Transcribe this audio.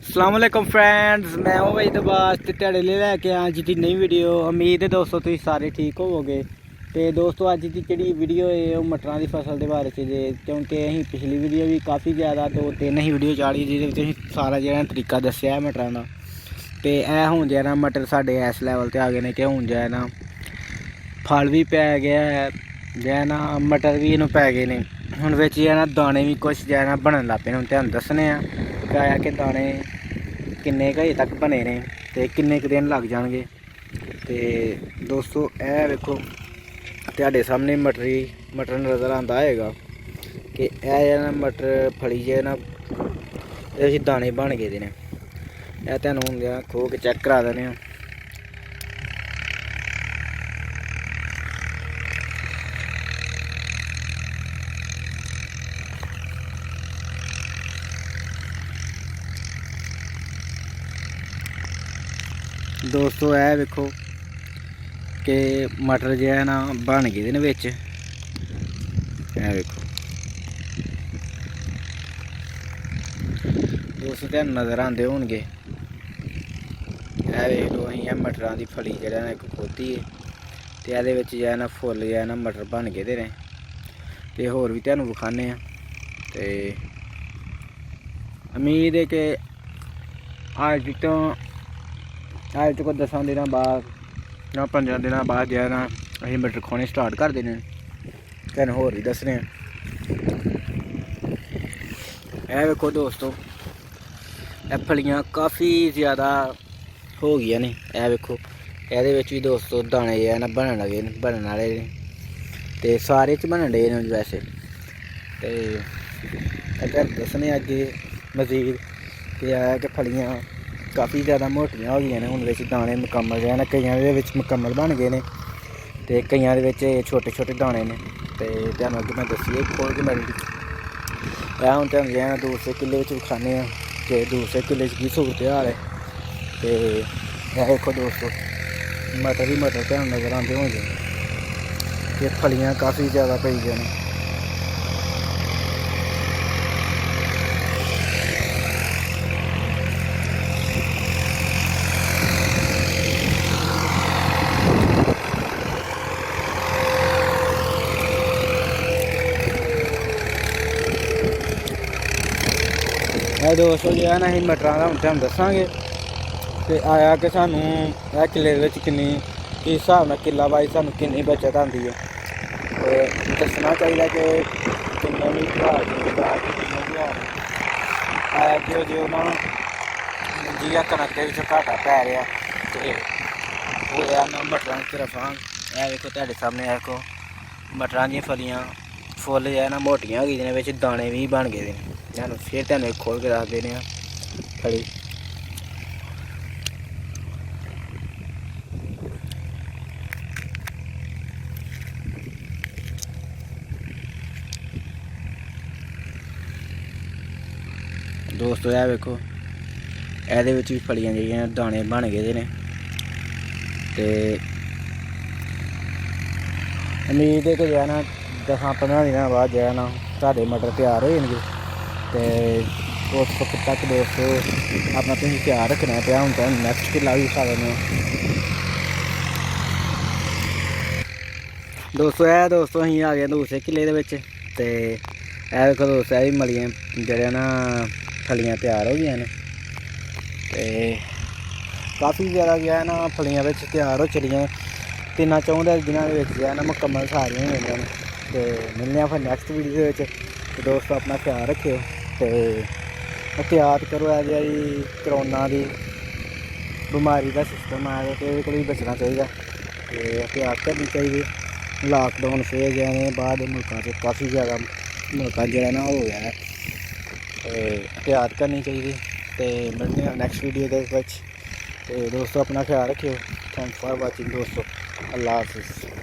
अस्सलामुअलैकुम फ्रेंड्स, मैं हूं भाई दबास ते तुहाडे लिए लैके आया अज दी नई वीडियो। उम्मीद है दोस्तों तुसीं सारे ठीक होवोगे। तो दोस्तों अज की जी वीडियो है वो मटरां की फसल के बारे च जे, क्योंकि असीं पिछली वीडियो भी काफ़ी ज़्यादा 2-3 ही वीडियो चाढ़ी जिहदे विच सारा जो तरीका दस्सिया है मटरां दा। ते ऐ हुण जो है ना मटर साडे इस लैवल ते आ गए ने कि हुण जो है ना फल भी पै गया है, जो है ना मटर भी इनू पै गए ने। हुण विच जो है ना दाने भी कुछ जो है ना बनन लग पे ने। हुण तुहानूं दस्सने आ कि दाने किन्ने हजे तक बने ने ते किन्ने क दिन लग जाणगे। ते दोस्तों ए वेखो तुहाडे सामने मटर नज़र आंदा होएगा कि ए ना मटर फली जे ना इहदे दाने बन गए ने। ए तुहानूं हुण खोल के चैक करा दिन्ने आं। दोस्तों ए वेखो कि मटर जो है ना बन गए ने विच। ए वेखो दोस्तों तुहानूं नज़र आंदे होणगे। ए वेख लो असीं मटरां दी फली जेह्ड़ा ना इक खोदी है ते एहदे विच जो है ना फुल जो है ना मटर बन गए ने। ते होर भी तुहानूं विखाने आ। ते उम्मीद है कि अज तो कोई 10 दिनों बाद या 15 दिनों बाद जो है ना असीं मटर खाने स्टार्ट कर देने। तुहानूं होर भी दस्सने। ए वेखो दोस्तों ए फलियां काफ़ी ज़्यादा हो गई ने। ए वेखो एहदे विच भी दोस्तों दाने जो है ना बनन लगे ने, बनन वाले ने। ते सारे च बनन डे ने वैसे। ते तुहानूं दस्सने अग्गे मजीद कि है कि फलियां काफ़ी ज़्यादा मोटियां हो गई ने। हुण विच दाने मुकम्मल जो है ना कईयां दे विच मुकम्मल बन गए ने ते कईयां दे विच छोटे छोटे दाने ने। ते तुहानूं अग्गे मैं दस्सिए खोल के मेरी हुण तुहानूं जो है ना दूसरे किले विच विखाने आ कि दूसरे किले च की सूरत हाल है। ते एह देखो दोस्तों मटर ही मटर तुहानूं नज़र आंदे होणगे कि फलियां काफ़ी ज़्यादा पई दियां ने। दोस्तों जो है ना असीं मटरां दा हुण तुहानूं दस्सांगे कि आया कि सानूं इह किले दे किन्नी किस हिसाब नाल किला वाइज सानूं किन्नी बचत आंदी है। ते दस्सना चाहिए कि किन्ने भी आया कि जो ना जि'यां कनक दे विच घाटा पै रिहा ते होया ना मटरां की तरफ आन। ए देखो तुहाडे सामने देखो मटरां दियां फलियां फुल जो है ना मोटियां हो गई ने, विच दाने भी बन गए ने। तुहानूं फिर तुहानूं एक खोल के दस देने फली। दोस्तों यह वेखो एहदे विच भी फलियां जेह्ड़ियां दाने बन गए ने। ते उम्मीद है कि जो है ना 10-15 दिनों बाद जो है ना साढ़े मटर तैयार हो जाएंगे। तो उस वक्त तक दोस्तों अपना तुसीं ख्याल रखना है। हुण तुहानूं नैक्सट किला भी विखा दिन्ने आं। दोस्तों असीं आ गए दूसरे किले दे विच। ते एह देखो दोस्तों एह भी मलियां जेह्ड़े ना फलियां तैयार हो गई ने। ते काफ़ी ज़्यादा जो है ना फलियां विच तैयार हो चलियां। 3-4 दिनों जो है ना मुकम्मल सारियां हो जांदियां ने। ते मिलने आं फिर नैक्सट वीडियो विच। ते दोस्तों अपना ख्याल रखेओ ते एहतियात करो। ऐ जेही करोना दी बमारी का सिस्टम आया ते एह्दे कोला भी बचना चाहिए। ते एहतियात करनी चाहिए। लॉकडाउन फिर जाने बाद मुल्कां च काफ़ी ज़्यादा मुल्कां जो है ना हो गया है। एहतियात करनी चाहिए। तो मिलते हैं नैक्सट वीडियो के विच। ते दोस्तों अपना ख्याल रखियो। थैंक्स फॉर वाचिंग दोस्तों। अल्लाह हाफिज़।